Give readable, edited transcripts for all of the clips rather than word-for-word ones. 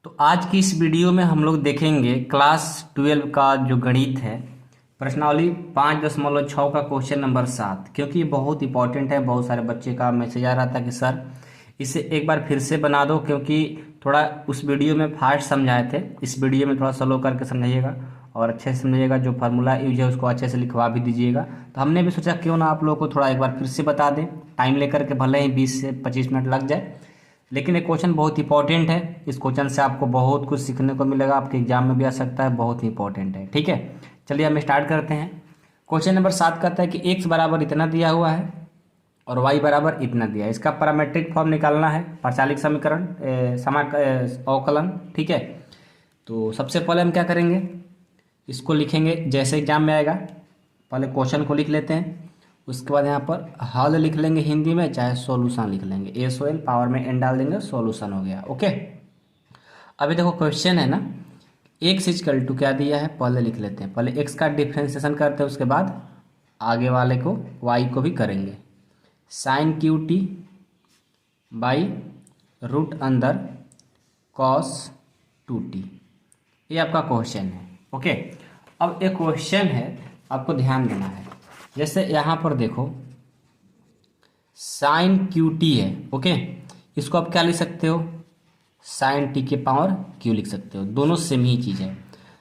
तो आज की इस वीडियो में हम लोग देखेंगे क्लास 12 का जो गणित है, प्रश्नावली 5.6 का क्वेश्चन नंबर 7। क्योंकि ये बहुत इंपॉर्टेंट है, बहुत सारे बच्चे का मैसेज आ रहा था कि सर इसे एक बार फिर से बना दो, क्योंकि थोड़ा उस वीडियो में फास्ट समझाए थे, इस वीडियो में थोड़ा स्लो करके समझाइएगा और अच्छे से समझिएगा। जो फार्मूला यूज है उसको अच्छे से लिखवा भी दीजिएगा। तो हमने भी सोचा क्यों ना आप लोगों को थोड़ा एक बार फिर से बता दें, टाइम लेकर के, भले ही 20 से 25 मिनट लग जाए, लेकिन ये क्वेश्चन बहुत इंपॉर्टेंट है। इस क्वेश्चन से आपको बहुत कुछ सीखने को मिलेगा, आपके एग्जाम में भी आ सकता है, बहुत ही इंपॉर्टेंट है। ठीक है, चलिए हम स्टार्ट करते हैं। क्वेश्चन नंबर 7 कहता है कि x बराबर इतना दिया हुआ है और y बराबर इतना दिया है। इसका पैरामेट्रिक फॉर्म निकालना है, पारचालिक समीकरण, अवकलन। ठीक है, तो सबसे पहले हम क्या करेंगे, इसको लिखेंगे जैसे एग्जाम में आएगा। पहले क्वेश्चन को लिख लेते हैं, उसके बाद यहाँ पर हल लिख लेंगे हिंदी में, चाहे सॉल्यूशन लिख लेंगे, SOL पावर में n डाल देंगे, सॉल्यूशन हो गया। ओके, अभी देखो क्वेश्चन है ना, x इक्वल टू क्या दिया है, पहले लिख लेते हैं। पहले x का डिफ्रेंसिएशन करते हैं, उसके बाद आगे वाले को y को भी करेंगे। Sine Q t by root अंदर कॉस 2t, ये आपका क्वेश्चन है। ओके, अब एक क्वेश्चन है, आपको ध्यान देना है। जैसे यहाँ पर देखो साइन क्यू टी है। ओके, इसको आप क्या लिख सकते हो, साइन टी के पावर क्यू लिख सकते हो, दोनों सेम ही चीज़ है।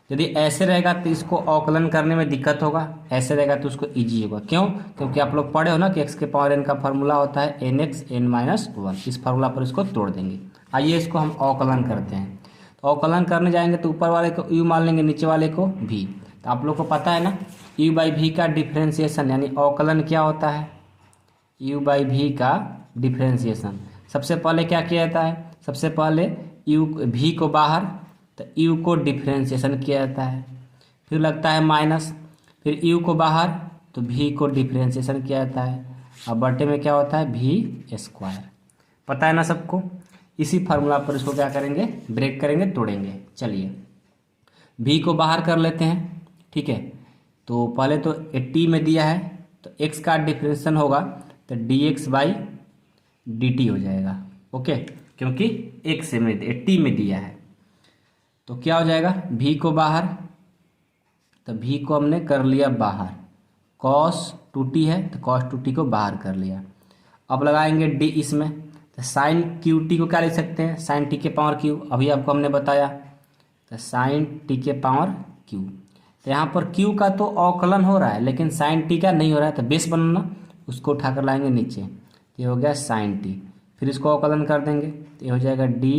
यदि ऐसे रहेगा तो इसको अवकलन करने में दिक्कत होगा, ऐसे रहेगा तो उसको इजी होगा। क्यों? क्योंकि आप लोग पढ़े हो ना कि x के पावर n का फार्मूला होता है nx n-1। इस फार्मूला पर इसको तोड़ देंगे। आइए इसको हम अवकलन करते हैं। तो अवकलन करने जाएंगे तो ऊपर वाले को u मान लेंगे, नीचे वाले को v। तो आप लोग को पता है ना u बाई v का डिफ्रेंसिएशन यानी अवकलन क्या होता है, u बाई v का डिफ्रेंसिएशन। सबसे पहले क्या किया जाता है, सबसे पहले v को बाहर, तो u को डिफ्रेंसिएशन किया जाता है, फिर लगता है माइनस, फिर u को बाहर तो v को डिफ्रेंसिएशन किया जाता है, और बटे में क्या होता है v स्क्वायर। पता है ना सबको। इसी फार्मूला पर इसको क्या करेंगे, ब्रेक करेंगे, तोड़ेंगे। चलिए v को बाहर कर लेते हैं। ठीक है, तो पहले तो t में दिया है तो x का डिफ्रेंसिएशन होगा तो dx बाई dt हो जाएगा। ओके, क्योंकि x में t में दिया है तो क्या हो जाएगा, v को बाहर, तो v को हमने कर लिया बाहर, cos 2t है तो cos 2t को बाहर कर लिया। अब लगाएंगे d इसमें, तो साइन क्यू टी को क्या लिख सकते हैं, साइन टी के पावर क्यू, अभी आपको हमने बताया, तो साइन टी के पावर क्यू। तो यहाँ पर क्यू का तो अवकलन हो रहा है, लेकिन साइन टी का नहीं हो रहा है, तो बेस बनाना, उसको उठाकर लाएंगे नीचे, तो ये हो गया साइन टी। फिर इसको अवकलन कर देंगे तो ये हो जाएगा d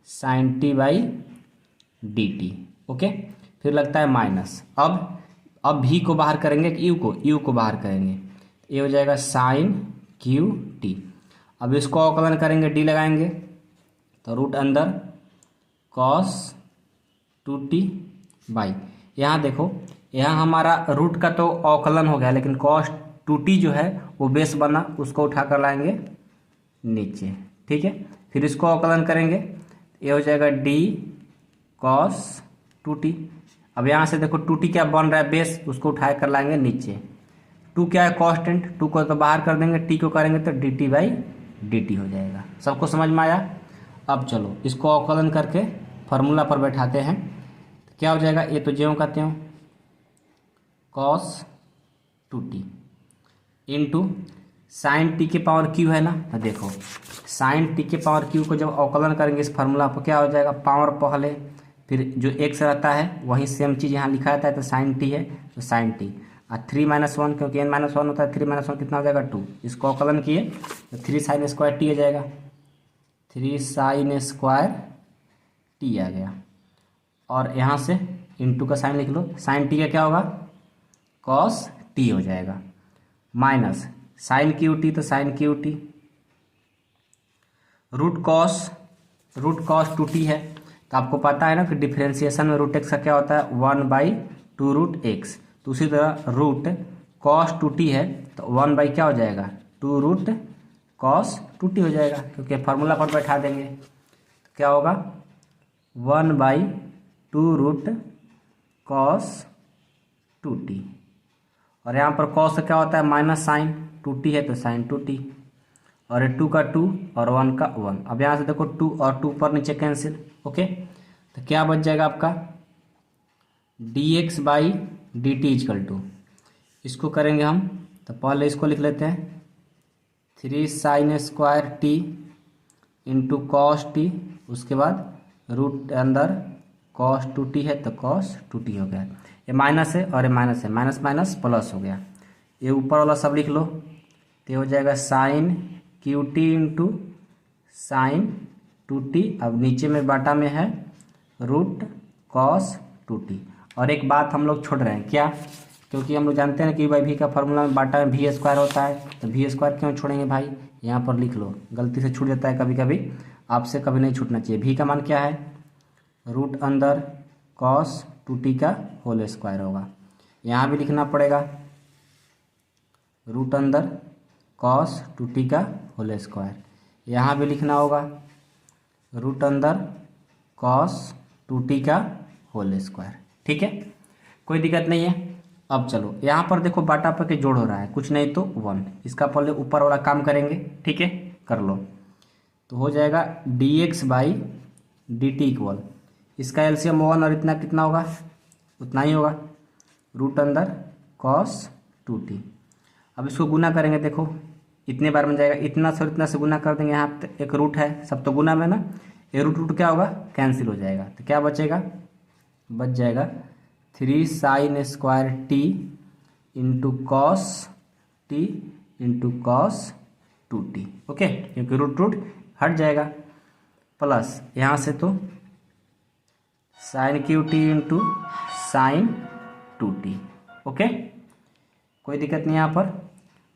sine t by d t. Okay, फिर लगता है माइनस। अब v को बाहर करेंगे कि u को बाहर करेंगे, ये हो जाएगा साइन क्यू टी। अब इसको अवकलन करेंगे, d लगाएंगे तो रूट अंदर कॉस 2t बाई, यहाँ देखो, यहाँ हमारा रूट का तो अवकलन हो गया, लेकिन कॉस 2t जो है वो बेस बना, उसको उठा कर लाएंगे नीचे। ठीक है, फिर इसको अवकलन करेंगे, ये हो जाएगा d कॉस 2t। अब यहाँ से देखो 2t क्या बन रहा है, बेस, उसको उठा कर लाएंगे नीचे। 2 क्या है, कांस्टेंट, 2 को तो बाहर कर देंगे, t को करेंगे तो dt बाई dt हो जाएगा। सबको समझ में आया? अब चलो इसको अवकलन करके फार्मूला पर बैठाते हैं, तो क्या हो जाएगा, ये तो ज्यों का त्यों cos 2t into sine T के पावर क्यू है ना। तो देखो साइन टी के पावर क्यू को जब अवकलन करेंगे इस फार्मूला पर, क्या हो जाएगा, पावर पहले, फिर जो x रहता है वही सेम चीज़ यहाँ लिखा रहता है, तो साइन टी है तो साइन टी, और 3-1 क्योंकि n-1 होता है, 3-1 कितना हो जाएगा 2। इसको अवकलन किए तो 3 साइन स्क्वायर टी हो जाएगा, 3 साइन स्क्वायर टी आ गया। और यहाँ से इंटू का साइन लिख लो, साइन टी का क्या होगा, कॉस टी हो जाएगा, माइनस साइन क्यू टी तो sine Q t, root cos 2t है। तो आपको पता है ना कि डिफ्रेंसिएशन में रूट एक्स का क्या होता है, 1/2 रूट एक्स। तो उसी तरह रूट कॉस 2t है तो 1 बाई क्या हो जाएगा, 2 रूट कॉस 2t हो जाएगा, क्योंकि फार्मूला पर बैठा देंगे तो क्या होगा 1/2 रूट कॉस 2t। और यहाँ पर कॉस क्या होता है, माइनस साइन 2t है तो साइन 2t, और 2 का 2 और 1 का 1। अब यहाँ से देखो 2 और 2 पर नीचे कैंसिल, ओके, तो क्या बच जाएगा आपका dx by d t equal to, इसको करेंगे हम तो पहले इसको लिख लेते हैं 3 sine square t into cos T, उसके बाद रूट अंदर कॉस टू टी है तो कॉस टू टी हो गया, ये माइनस है और ये माइनस है, माइनस माइनस प्लस हो गया, ये ऊपर वाला सब लिख लो तो हो जाएगा sine Q t into sine two t, अब नीचे में बाटा में है रूट कॉस टू टी। और एक बात हम लोग छोड़ रहे हैं क्या, क्योंकि हम लोग जानते हैं कि भाई भी का फॉर्मूला में बाटा में भी स्क्वायर होता है, तो भी स्क्वायर क्यों छोड़ेंगे भाई, यहाँ पर लिख लो, गलती से छूट जाता है कभी कभी, आपसे कभी नहीं छूटना चाहिए। भी का मान क्या है, रूट अंदर कॉस टू टी का होल स्क्वायर होगा, यहाँ भी लिखना पड़ेगा रूट अंदर कॉस टू टी का होल स्क्वायर, यहाँ भी लिखना होगा रूट अंदर कॉस टू टी का होल स्क्वायर। ठीक है, कोई दिक्कत नहीं है। अब चलो यहाँ पर देखो बाटा पर के जोड़ हो रहा है, कुछ नहीं तो 1, इसका पहले ऊपर वाला काम करेंगे, ठीक है कर लो, तो हो जाएगा dx by d T equal, इसका एलसीएम 1 और इतना कितना होगा, उतना ही होगा रूट अंदर कॉस टू टी। अब इसको गुना करेंगे, देखो इतने बार में जाएगा, इतना से इतना से गुना कर देंगे, यहाँ पे एक रूट है, सब तो गुना में ना, ये रूट रूट क्या होगा कैंसिल हो जाएगा, तो क्या बचेगा, बच जाएगा 3 sine square t into cos t into cos two t, okay, क्योंकि रूट रूट हट जाएगा, प्लस यहाँ से तो sine Q t into sine two t, okay, कोई दिक्कत नहीं यहाँ पर।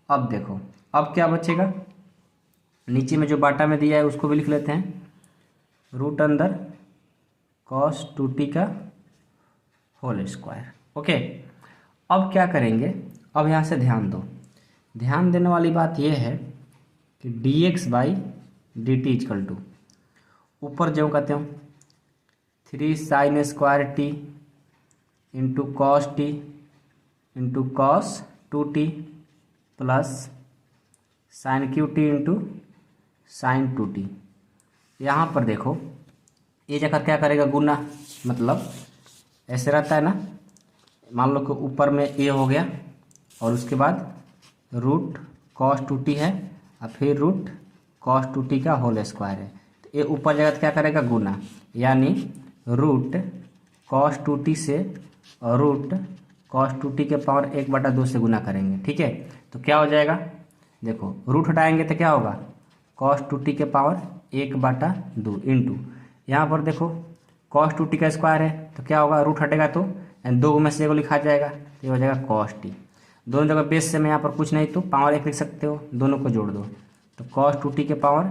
अब देखो अब क्या बचेगा, नीचे में जो बाटा में दिया है उसको भी लिख लेते हैं, रूट अंदर कॉस टू टी का होल स्क्वायर, ओके। अब क्या करेंगे, अब यहाँ से ध्यान दो, ध्यान देने वाली बात यह है कि dx by d t equal to, ऊपर जो कहते हो 3 sine square t into cos t into cos two t plus sine Q t into sine two t. यहाँ पर देखो ये जगह क्या करेगा गुना, मतलब ऐसे रहता है ना, मान लो कि ऊपर में ए हो गया और उसके बाद रूट कॉस टू टी है और फिर रूट कॉस टू टी का होल स्क्वायर है, तो ये ऊपर जगह क्या करेगा गुना, यानी रूट कॉस टू टी से और रूट कॉस टू टी के पावर 1/2 से गुना करेंगे, ठीक है, तो क्या हो जाएगा, देखो रूट हटाएंगे तो क्या होगा कॉस टू टी के पावर 1/2 इंटू, यहाँ पर देखो कॉस टू टी का स्क्वायर है तो क्या होगा, रूट हटेगा तो दो में से एगो लिखा जाएगा, तो ये हो जाएगा कॉस टी, दोनों जगह बेस से मैं यहाँ पर कुछ नहीं तो पावर 1 लिख सकते हो, दोनों को जोड़ दो, तो कॉस टू टी के पावर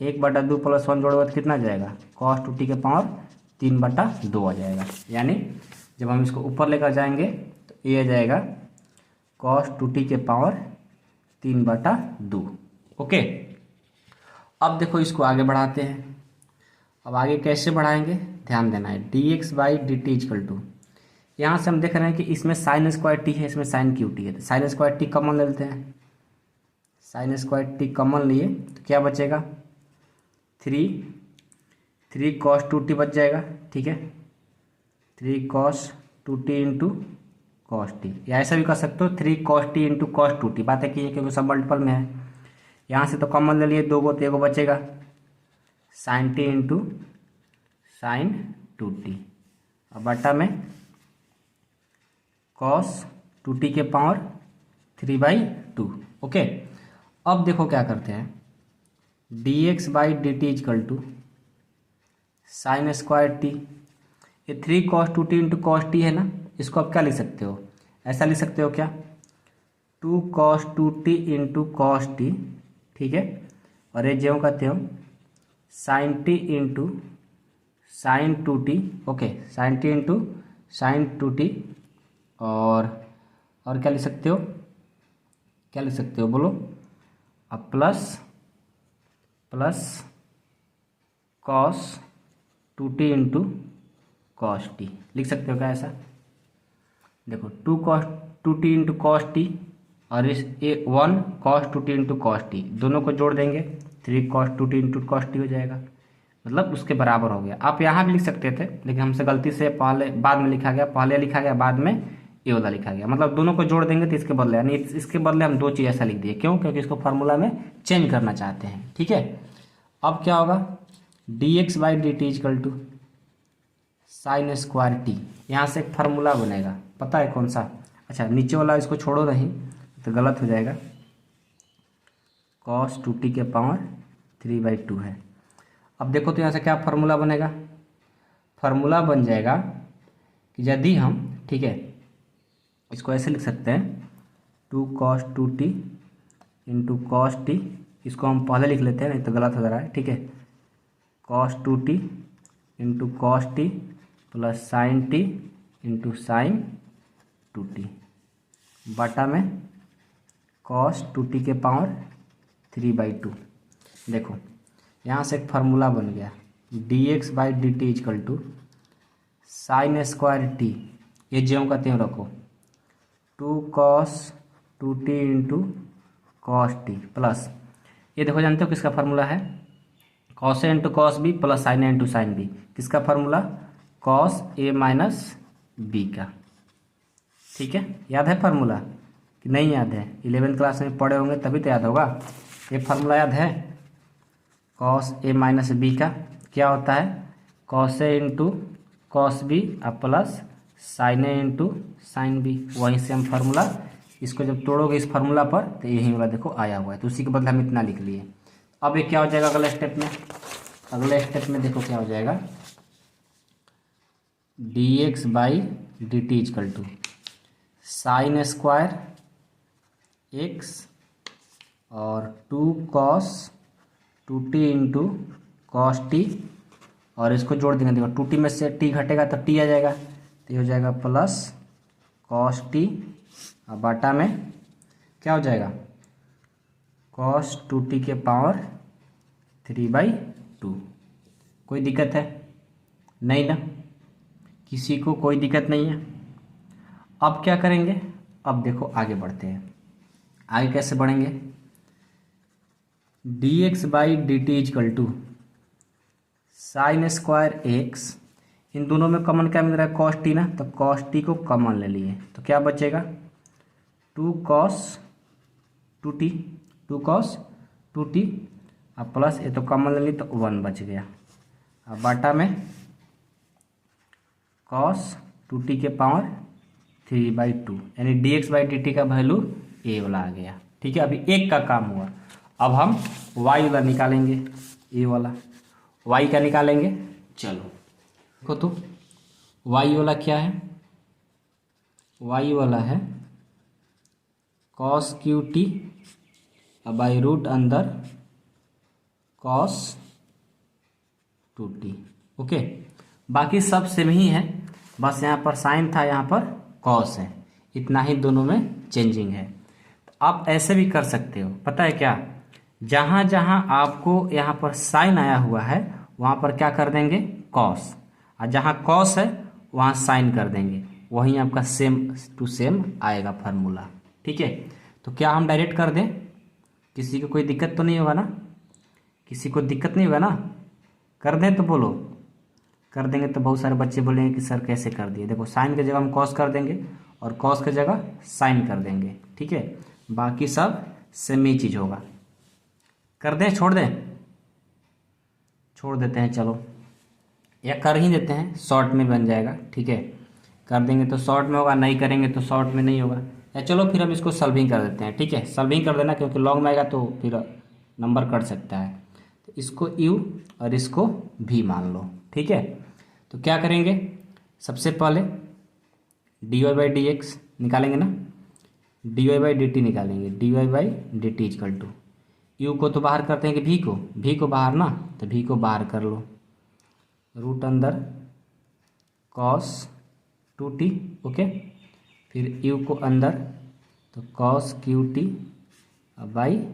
1/2 प्लस 1 जोड़ोगे तो कितना जाएगा, कॉस टू टी के पावर 3/2 आ जाएगा, यानी जब हम इसको ऊपर लेकर जाएंगे तो ये आ जाएगा कॉस टू टी के पावर 3/2, ओके। अब देखो इसको आगे बढ़ाते हैं, अब आगे कैसे बढ़ाएंगे ध्यान देना है, dx by d t equal to, यहाँ से हम देख रहे हैं कि इसमें साइन स्क्वायर टी है, इसमें साइन क्यू टी है, तो साइन स्क्वायर टी कॉमन ले लेते हैं, साइन स्क्वायर टी कॉमन लिए तो क्या बचेगा 3 कॉस टू टी बच जाएगा, ठीक है, 3 cos two t into cos T, या ऐसा भी कर सकते हो 3 cos t into cos two T, बात है कि क्योंकि सब मल्टीपल में है, यहाँ से तो कॉमन ले लिए 2 को, तो एगो बचेगा sine t into sine two t, और बटा में कॉस टू टी के पावर 3/2, ओके। अब देखो क्या करते हैं, dx by d t equal to sine square t, ये 3 cos two t into cos t है ना, इसको आप क्या लिख सकते हो, ऐसा लिख सकते हो क्या 2 cos two t into cos t, ठीक है, और ये जो कहते हो sine t into sine two t, okay, sine t into sine two t, और क्या लिख सकते हो, क्या लिख सकते हो बोलो, अब plus cos two t into cos T लिख सकते हो क्या, ऐसा देखो 2 cos two t into cos T और इस 1 cos two t into cos T, दोनों को जोड़ देंगे 3 cos two t into cos t हो जाएगा, मतलब उसके बराबर हो गया। आप यहाँ भी लिख सकते थे, लेकिन हमसे गलती से पहले बाद में लिखा गया, पहले लिखा गया बाद में ये वाला लिखा गया, मतलब दोनों को जोड़ देंगे तो इसके बदले, यानी इसके बदले हम दो चीज़ ऐसा लिख दिए। क्यों? क्योंकि इसको फार्मूला में चेंज करना चाहते हैं। ठीक है, अब क्या होगा, d x by d t equal to sine square t. यहाँ से एक फार्मूला बनेगा, पता है कौन सा? अच्छा, नीचे वाला इसको छोड़ो नहीं तो गलत हो जाएगा। कॉस टू टी के पावर 3/2 है। अब देखो तो यहाँ से क्या फार्मूला बनेगा, फार्मूला बन जाएगा कि यदि हम, ठीक है, इसको ऐसे लिख सकते हैं 2 cos 2t into cos T, इसको हम पहले लिख लेते हैं नहीं तो गलत हो जा रहा है। ठीक है, cos 2t into cos t plus sign t into sign 2t बटा में cos 2t के पावर 3/2। देखो यहाँ से एक फार्मूला बन गया, d x by d t equal to sine square t, ये ज्यों का त्यों रखो, 2 cos 2t into cos t plus, ये देखो जानते हो किसका फार्मूला है, cos a into cos b plus sine a into sine b. किसका formula? Cos a minus b का। ठीक है, याद है फार्मूला कि नहीं याद है? 11th क्लास में पढ़े होंगे तभी तो याद होगा। ये फार्मूला याद है, कॉस ए माइनस बी का क्या होता है, cos a into cos B और plus sine a into sine B. वहीं से हम फार्मूला, इसको जब तोड़ोगे इस फार्मूला पर तो यही वाला देखो आया हुआ है, तो उसी के बदले हम इतना लिख लिए। अब ये क्या हो जाएगा अगले स्टेप में, अगले स्टेप में देखो क्या हो जाएगा, d x by d t equal to sine square x और 2 cos 2t into cos T, और इसको जोड़ देंगे। देखो 2t में से t घटेगा तो t आ जाएगा, तो ये हो जाएगा प्लस कॉस टी और बाटा में क्या हो जाएगा, cos 2t के पावर 3/2। कोई दिक्कत है? नहीं ना, किसी को कोई दिक्कत नहीं है। अब क्या करेंगे, अब देखो आगे बढ़ते हैं। आगे कैसे बढ़ेंगे, d x by d t equal to sine square x, इन दोनों में कॉमन क्या मिल रहा है, कॉस टी ना, तो कॉस टी को कॉमन ले लिए तो क्या बचेगा, 2 cos 2t, 2 cos 2t और प्लस ये तो कॉमन ले ली तो 1 बच गया, अब बाटा में cos 2t के पावर 3/2, यानी D x by d t का वैल्यू ए वाला आ गया। ठीक है, अभी एक का काम हुआ, अब हम वाई वाला निकालेंगे, ए वाला वाई का निकालेंगे। चलो देखो तो वाई वाला क्या है, वाई वाला है cos cube t by root अंदर cos 2t। ओके, बाकी सब सेम ही है, बस यहाँ पर साइन था, यहाँ पर कॉस है, इतना ही दोनों में चेंजिंग है। तो आप ऐसे भी कर सकते हो, पता है क्या, जहाँ जहाँ आपको यहाँ पर साइन आया हुआ है वहाँ पर क्या कर देंगे, कॉस, और जहाँ कॉस है वहाँ साइन कर देंगे, वहीं आपका सेम टू सेम आएगा फार्मूला। ठीक है, तो क्या हम डायरेक्ट कर दें, किसी को कोई दिक्कत तो नहीं होगा ना, किसी को दिक्कत नहीं होगा ना, कर दें तो बोलो, कर देंगे तो बहुत सारे बच्चे बोलेंगे कि सर कैसे कर दिए। देखो साइन की जगह हम कॉस कर देंगे और कॉस की जगह साइन कर देंगे। ठीक है, बाकी सब सेम ही चीज़ होगा। कर दें, छोड़ दें, छोड़ देते हैं, चलो या कर ही देते हैं, शॉर्ट में बन जाएगा। ठीक है, कर देंगे तो शॉर्ट में होगा, नहीं करेंगे तो शॉर्ट में नहीं होगा। या चलो फिर हम इसको सॉल्विंग कर देते हैं। ठीक है, सॉल्विंग कर देना, क्योंकि लॉन्ग में आएगा तो फिर नंबर कट सकता है। तो इसको यू और इसको भी मान लो। ठीक है, तो क्या करेंगे, सबसे पहले d y by d x निकालेंगे ना, d y by d t निकालेंगे, d y by d t equal to u को तो बाहर करते हैं कि भी को बाहर ना, तो भी को बाहर कर लो, रूट अंदर कॉस 2t। ओके, फिर यू को अंदर तो कॉस क्यू टी बाई,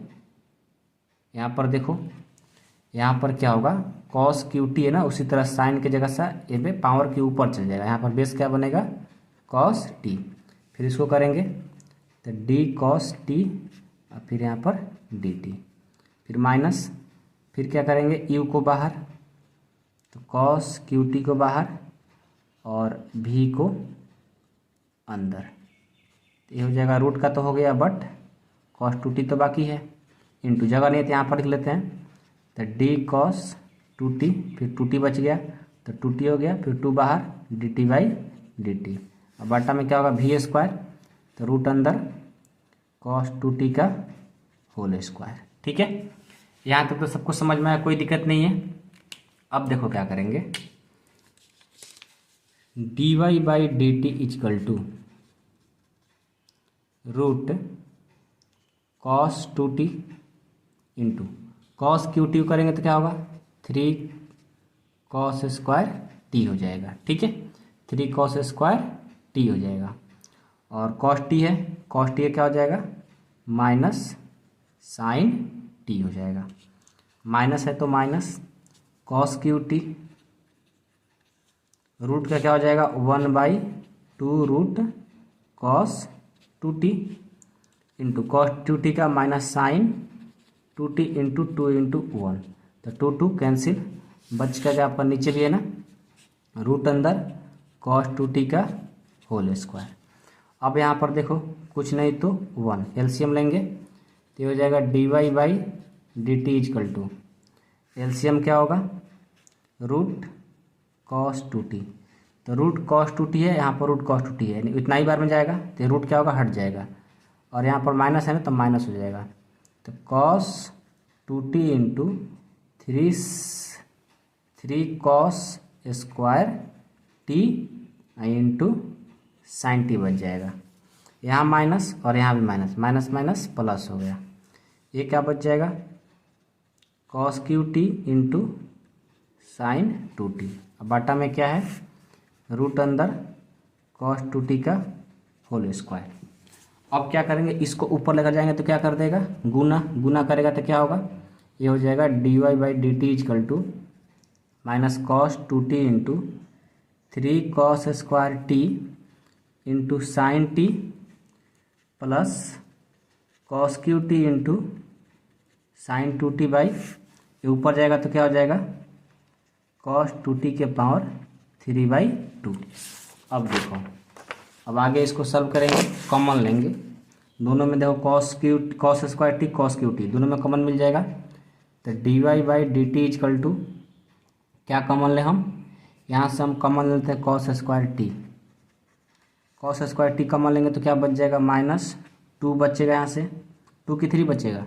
यहाँ पर देखो यहाँ पर क्या होगा, कॉस क्यू टी है ना, उसी तरह साइन की जगह से ए पे पावर के ऊपर चल जाएगा, यहाँ पर बेस क्या बनेगा, कॉस टी। फिर इसको करेंगे तो डी कॉस टी और फिर यहाँ पर डी टी, फिर माइनस, फिर क्या करेंगे, यू को बाहर कॉस क्यू टी को बाहर और भी को अंदर, ये हो जाएगा रूट का तो हो गया, बट कॉस टू टी तो बाकी है, इंटू जगह नहीं है तो यहाँ पर लिख लेते हैं, तो डी कॉस टू टी, फिर टू टी बच गया तो टू टी हो गया, फिर टू बाहर D t by d T. अब बटा में क्या होगा भी स्क्वायर, तो रूट अंदर कॉस टू टी का होल स्क्वायर। ठीक है, यहाँ तक तो सबको समझ में आया, कोई दिक्कत नहीं है। अब देखो क्या करेंगे, d y by d t equal to root cos two t into cos Q t करेंगे तो क्या होगा 3 कॉस स्क्वायर टी हो जाएगा। ठीक है, 3 कॉस स्क्वायर टी हो जाएगा, और कॉस टी है, कॉस टी क्या हो जाएगा माइनस साइन टी हो जाएगा, माइनस है तो minus cos Q t, root का क्या हो जाएगा 1/2 root cos two t into cos two t का minus sine two t into 2 into 1, तो 2 कैंसिल, बच का जहाँ पर नीचे भी है ना, रूट अंदर कॉस टू टी का होल स्क्वायर। अब यहाँ पर देखो कुछ नहीं तो 1 एलसीएम लेंगे तो ये हो जाएगा d y by d t equal to, LCM क्या होगा रूट कॉस टू टी, तो रूट कॉस टू टी है, यहाँ पर रूट कॉस टू टी है, इतना ही बार में जाएगा तो रूट क्या होगा हट जाएगा, और यहाँ पर माइनस है ना तो माइनस हो जाएगा, तो cos two t into 3 cos square t into sine T बच जाएगा, यहाँ माइनस और यहाँ भी माइनस, माइनस माइनस प्लस हो गया, ये क्या बच जाएगा cos Q t into sine two t. अब बाटा में क्या है रूट अंदर कॉस टू टी का होल स्क्वायर। अब क्या करेंगे, इसको ऊपर लेकर जाएंगे तो क्या कर देगा गुना, गुना करेगा तो क्या होगा ये हो जाएगा d y by d t equal to minus cos two t into 3 cos square t into sine t plus cos Q t into sine two t by, ये ऊपर जाएगा तो क्या हो जाएगा कॉस टू टी के पावर 3/2। अब देखो, अब आगे इसको सॉल्व करेंगे, कॉमन लेंगे दोनों में, देखो cos square t cos Q t दोनों में कॉमन मिल जाएगा, तो d y by d t equal to क्या कॉमन ले हम, यहाँ से हम कॉमन लेते हैं cos square t, cos square t common लेंगे तो क्या बच जाएगा -2 बचेगा, यहाँ से 2 की 3 बचेगा,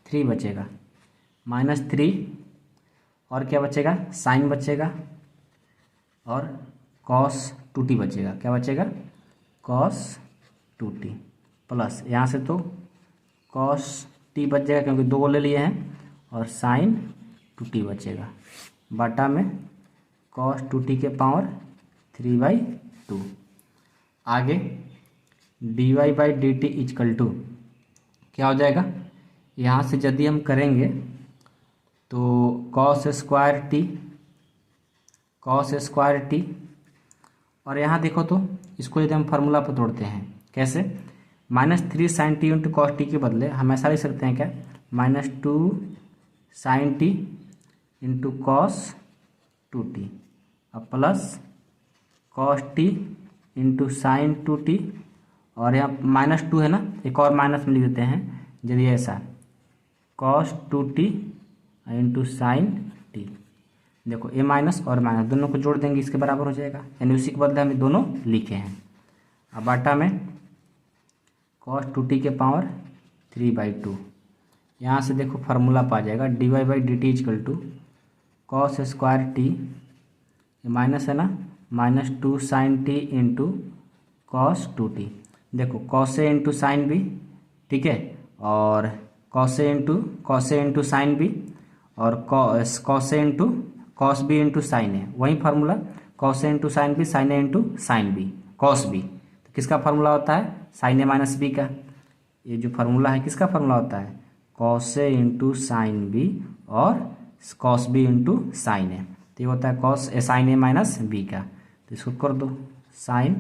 3 बचेगा -3, और क्या बचेगा साइन बचेगा, और कॉस टू टी बचेगा, क्या बचेगा कॉस टू टी प्लस यहाँ से तो कॉस टी बच जाएगा क्योंकि 2 ले लिए हैं, और साइन टू टी बचेगा, बटा में कॉस टू टी के पावर 3/2। आगे d y by d t equal to क्या हो जाएगा, यहाँ से यदि हम करेंगे तो कॉस स्क्वायर टी, और यहाँ देखो तो इसको यदि हम फार्मूला पर तोड़ते हैं कैसे, -3 sine t into cos t के बदले हम ऐसा लिख सकते हैं क्या -2 sine t into cos two t और plus cos t into sine two t, और यहाँ -2 है ना, एक और माइनस में लिख देते हैं यदि ऐसा cos two t into sine T, देखो ए माइनस और माइनस दोनों को जोड़ देंगे इसके बराबर हो जाएगा, यानी उसी के बदले हम दोनों लिखे हैं। अब बाटा में कॉस टू टी के पावर 3/2, यहाँ से देखो फार्मूला पा जाएगा d y by d t equal to cos square t, minus है ना -2 sine t into cos two t, देखो cos a into sine b, ठीक है, और cos a into sine b, और cos a into cos b into sine a, वही formula cos a into sine b, sine a into sine B cos B, तो किसका formula होता है sign ए minus b का, ये जो फार्मूला है किसका फार्मूला होता है cos a into sine b और कॉस बी इंटू साइन ए, तो ये होता है कॉस ए साइन ए माइनस बी का, तो इसको कर दो साइन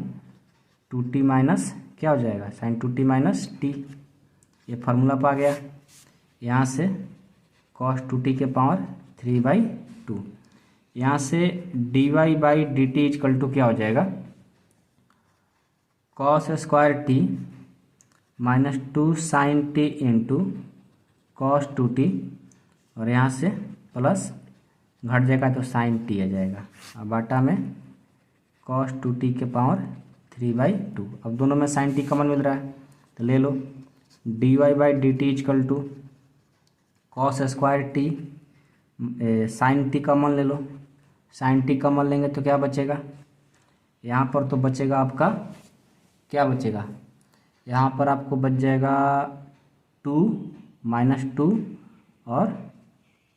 टू टी माइनस क्या हो जाएगा sine two t minus t, ये फार्मूला पा गया, यहाँ से कॉस टू टी के पावर 3/2, यहाँ से d y by d t equal to क्या हो जाएगा, cos square t minus 2 sine t into cos 2t, और यहाँ से प्लस घट जाएगा तो साइन टी आ जाएगा, अब बाटा में कॉस 2t के पावर 3/2। अब दोनों में साइन टी कॉमन मिल रहा है तो ले लो, d y by d t equal to cos square t, sine t common ले लो, साइन टी कॉमन लेंगे तो क्या बचेगा, यहाँ पर तो बचेगा आपका, क्या बचेगा, यहाँ पर आपको बच जाएगा 2 - 2 और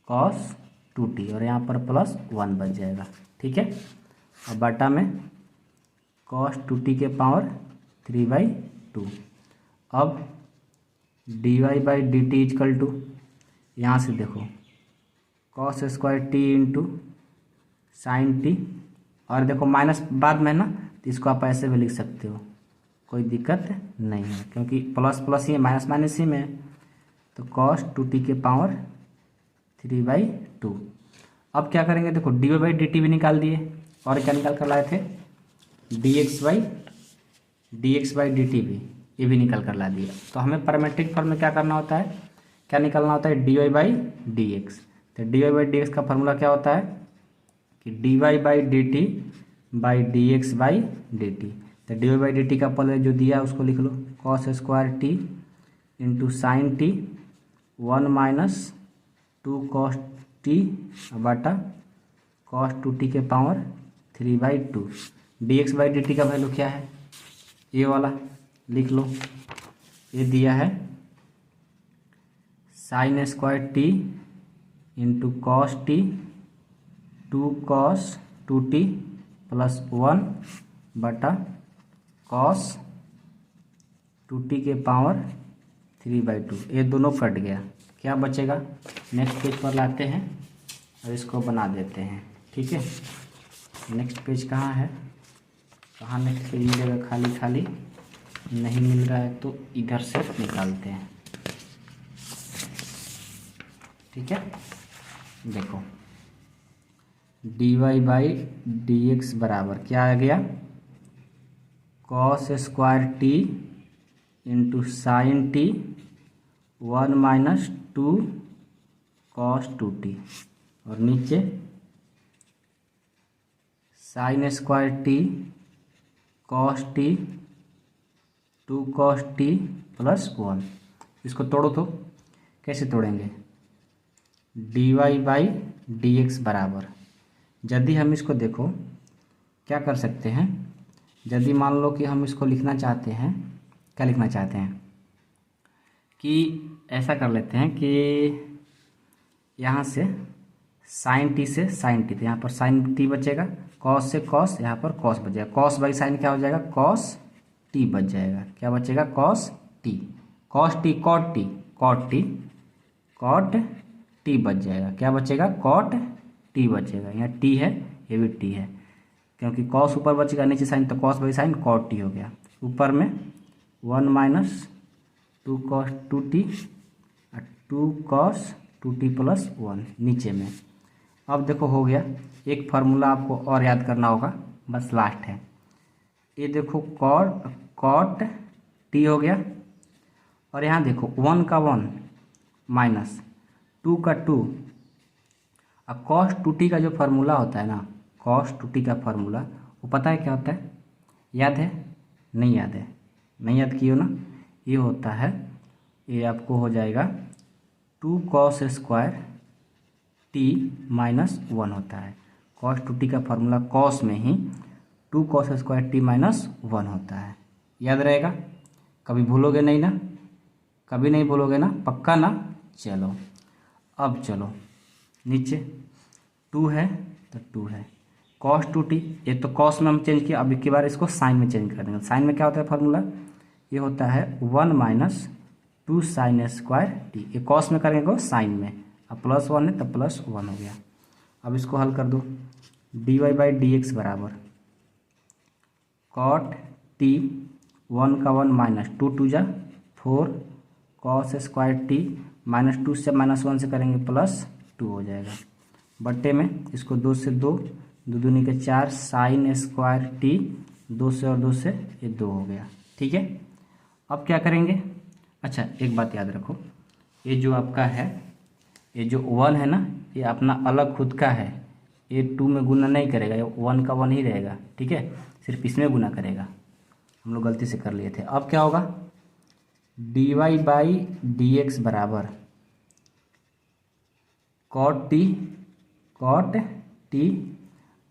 कॉस 2t, और यहाँ पर प्लस 1 बच जाएगा। ठीक है, अब बटा में कॉस 2t के पावर 3/2। अब d y by d t equal to, यहाँ से देखो cos square t into sine t, और देखो माइनस बाद में ना, तो इसको आप ऐसे भी लिख सकते हो, कोई दिक्कत नहीं है, क्योंकि प्लस प्लस ही है, माइनस माइनस ही में है, तो कॉस 2t के पावर 3/2। अब क्या करेंगे, देखो d y by d t भी निकाल दिए, और क्या निकाल कर लाए थे, d x by d t भी, ये भी निकल कर ला दिया। तो हमें पैरामीट्रिक फॉर्म में क्या करना होता है, क्या निकालना होता है, d y by d x. तो d y by d x का फॉर्मूला क्या होता है कि d y by d t by d x by d t. तो d y by d t का पहले जो दिया उसको लिख लो, cos square t into sine t 1 - 2 cos t बाटा कॉस 2t के power 3/2। D x by d t का वैल्यू क्या है, ये वाला लिख लो, ये दिया है sign square t into cos t 2 cos 2t plus 1 बटा कॉस 2t के पावर 3/2। ये दोनों कट गया, क्या बचेगा, नेक्स्ट पेज पर लाते हैं और इसको बना देते हैं। ठीक है, नेक्स्ट पेज कहाँ है, कहाँ नेक्स्ट पेज मिलेगा, खाली खाली नहीं मिल रहा है तो इधर से निकालते हैं। ठीक है, देखो d y by d x बराबर क्या आ गया, cos square t into sine t 1 - 2 cos 2t, और नीचे sine square t cos t 2 cos t plus 1। इसको तोड़ो तो कैसे तोड़ेंगे, d y by d x बराबर, यदि हम इसको देखो क्या कर सकते हैं, यदि मान लो कि हम इसको लिखना चाहते हैं, क्या लिखना चाहते हैं कि ऐसा कर लेते हैं कि यहाँ से साइन टी से साइन टी, तो यहाँ पर साइन टी बचेगा, कॉस से कॉस, यहाँ पर कॉस बचेगा, कॉस बाई साइन क्या हो जाएगा, कॉस टी बच जाएगा, क्या बचेगा, cos t, cos t cot t, cot t cot t बच जाएगा, क्या बचेगा, कॉट टी बचेगा, यहाँ टी है, ये भी टी है, क्योंकि कॉस ऊपर बचेगा, नीचे साइन, तो cos by sine cot t हो गया, ऊपर में 1 - 2 कॉस 2t और 2 कॉस 2t प्लस 1 नीचे में। अब देखो हो गया, एक फार्मूला आपको और याद करना होगा, बस लास्ट है, ये देखो कॉट टी हो गया, और यहाँ देखो 1 का 1 माइनस 2 का 2, अब कॉस 2t का जो फार्मूला होता है ना, कॉस 2t का फार्मूला वो पता है क्या होता है, याद है, नहीं याद है, नहीं याद किए ना, ये होता है, ये आपको हो जाएगा 2 कॉस स्क्वायर टी माइनस 1 होता है, कॉस 2t का फार्मूला कॉस में ही 2 कॉस स्क्वायर टी माइनस 1 होता है, याद रहेगा, कभी भूलोगे नहीं ना, कभी नहीं भूलोगे ना, पक्का ना। चलो अब चलो नीचे 2 है तो 2 है, कॉस 2t, ये तो कॉस में हम चेंज किया, अब एक बार इसको साइन में चेंज कर देंगे, साइन में क्या होता है फार्मूला, ये होता है 1 - 2 साइन स्क्वायर टी, ये कॉस में करेंगे वो साइन में, अब प्लस 1 है तो प्लस 1 हो गया। अब इसको हल कर दो, d y by d x बराबर कॉट टी 1 का 1 माइनस 2 2 जा 4 कॉस स्क्वायर टी -2 से -1 से करेंगे प्लस 2 हो जाएगा, बट्टे में इसको 2 से 2, 2 दूनी के 4 साइन स्क्वायर टी, 2 से और 2 से ये 2 हो गया। ठीक है, अब क्या करेंगे, अच्छा एक बात याद रखो, ये जो आपका है, ये जो 1 है ना, ये अपना अलग खुद का है, ये 2 में गुना नहीं करेगा, ये 1 का 1 ही रहेगा। ठीक है, सिर्फ इसमें गुना करेगा, हम लोग गलती से कर लिए थे। अब क्या होगा, dy बाई डी एक्स बराबर कॉट टी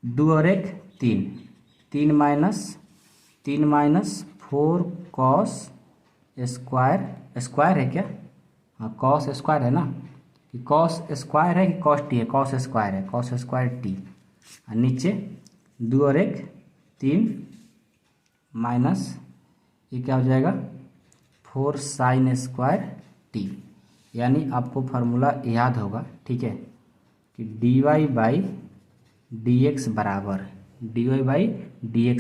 2 और 1 3, 3 माइनस 4 कॉस स्क्वायर है क्या, हाँ कॉस स्क्वायर है ना, कि कॉस स्क्वायर है कि कॉस टी है, कॉस स्क्वायर है, कॉस स्क्वायर टी, और नीचे 2 और 1 3 माइनस ये क्या हो जाएगा 4 साइन स्क्वायर टी। यानी आपको फार्मूला याद होगा, ठीक है, कि dy बाई डी एक्स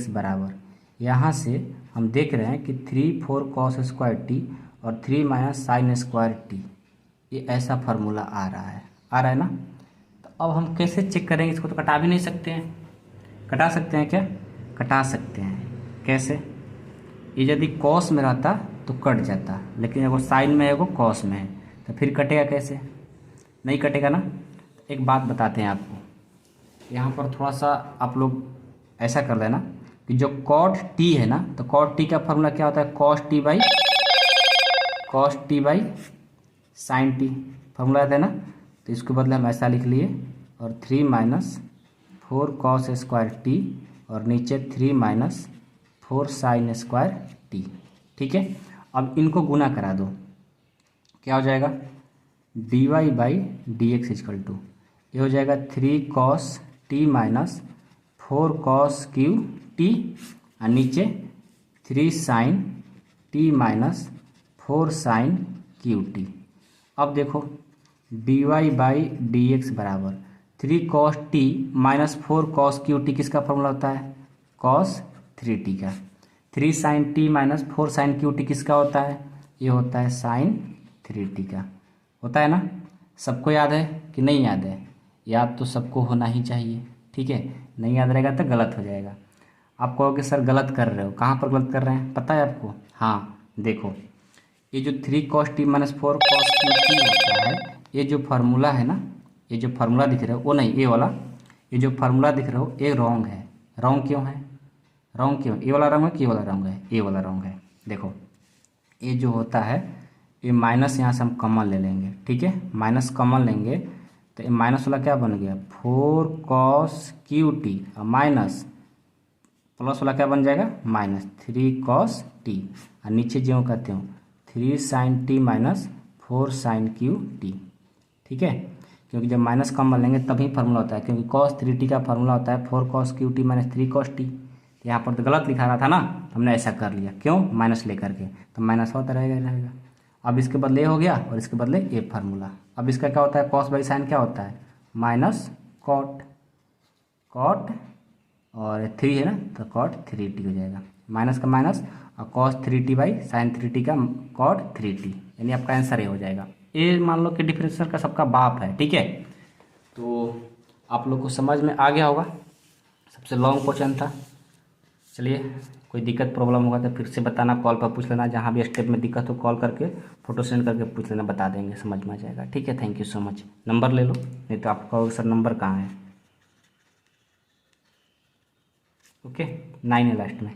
बराबर यहाँ से हम देख रहे हैं कि 3 4 कॉस स्क्वायर टी और 3 माइनस साइन स्क्वायर टी, ये ऐसा फार्मूला आ रहा है ना। तो अब हम कैसे चेक करेंगे, इसको तो कटा भी नहीं सकते हैं, कटा सकते हैं क्या, कटा सकते हैं। कैसे, ये यदि कॉस में रहता तो कट जाता, लेकिन एगो साइन में है एगो कॉस में है, तो फिर कटेगा कैसे, नहीं कटेगा ना। एक बात बताते हैं आपको, यहाँ पर थोड़ा सा आप लोग ऐसा कर देना कि जो कॉट टी है ना, तो कॉट टी का फार्मूला क्या होता है, cos T by sine T formula आता है ना। तो इसको बदले हम ऐसा लिख लिए, और 3 माइनस 4 कॉस स्क्वायर टी और नीचे 3 माइनस 4 साइन स्क्वायर टी। ठीक है, अब इनको गुना करा दो, क्या हो जाएगा, dy by d x equal to ये हो जाएगा 3 cos t minus 4 cos Q t, और नीचे 3 sine t minus 4 sine Q t. अब देखो dy बाई डी एक्स बराबर 3 cos t minus 4 cos Q t किसका फॉर्मूला होता है, कॉस 3t का। 3 sine t minus 4 sine Q t किसका होता है, ये होता है साइन 3t का, होता है ना। सबको याद है कि नहीं याद है, याद तो सबको होना ही चाहिए। ठीक है, नहीं याद रहेगा तो गलत हो जाएगा। आप कहोगे सर गलत कर रहे हो, कहाँ पर गलत कर रहे हैं पता है आपको, हाँ देखो, ये जो 3 cos t minus 4 cos Q T होता है, ये जो फार्मूला है ना, ये जो फार्मूला दिख रहा है वो नहीं, ये वाला, ये जो फार्मूला दिख रहा हो ये रॉन्ग है। रॉन्ग क्यों है, रॉन्ग क्यों, ये वाला रॉन्ग है कि ये वाला रॉन्ग है, ये वाला रॉन्ग है। देखो ये जो होता है, ये माइनस यहाँ से हम कॉमन ले लेंगे। ठीक है, माइनस कॉमन लेंगे तो ये माइनस वाला क्या बन गया 4 कॉस क्यू टी, और माइनस प्लस वाला क्या बन जाएगा माइनस 3 कॉस टी, और नीचे जो कहते हो 3 sine t minus 4 sine Q t. ठीक है, क्योंकि जब माइनस कॉमन लेंगे तभी फार्मूला होता है, क्योंकि cos 3t का फार्मूला होता है 4 cos cube T minus 3 cos T. तो यहाँ पर तो गलत लिखा रहा था ना, हमने ऐसा कर लिया, क्यों, माइनस लेकर के, तो माइनस होता रहेगा। अब इसके बदले ये हो गया और इसके बदले ये फार्मूला। अब इसका क्या होता है, cos बाई साइन क्या होता है माइनस कॉट और 3 है ना, तो cot 3t हो जाएगा, माइनस का माइनस, और cos 3t by sine 3t का cot 3t, यानी आपका आंसर ये हो जाएगा। ये मान लो कि डिफरेंशियल का सबका बाप है। ठीक है, तो आप लोग को समझ में आ गया होगा, सबसे लॉन्ग क्वेश्चन था। चलिए, कोई दिक्कत प्रॉब्लम होगा तो फिर से बताना, कॉल पर पूछ लेना, जहाँ भी स्टेप में दिक्कत हो कॉल करके फोटो सेंड करके पूछ लेना, बता देंगे, समझ में आ जाएगा। ठीक है, thank you so much. Number ले लो, नहीं तो आप कहोगे सर नंबर कहाँ है। ओके, 9 है लास्ट में।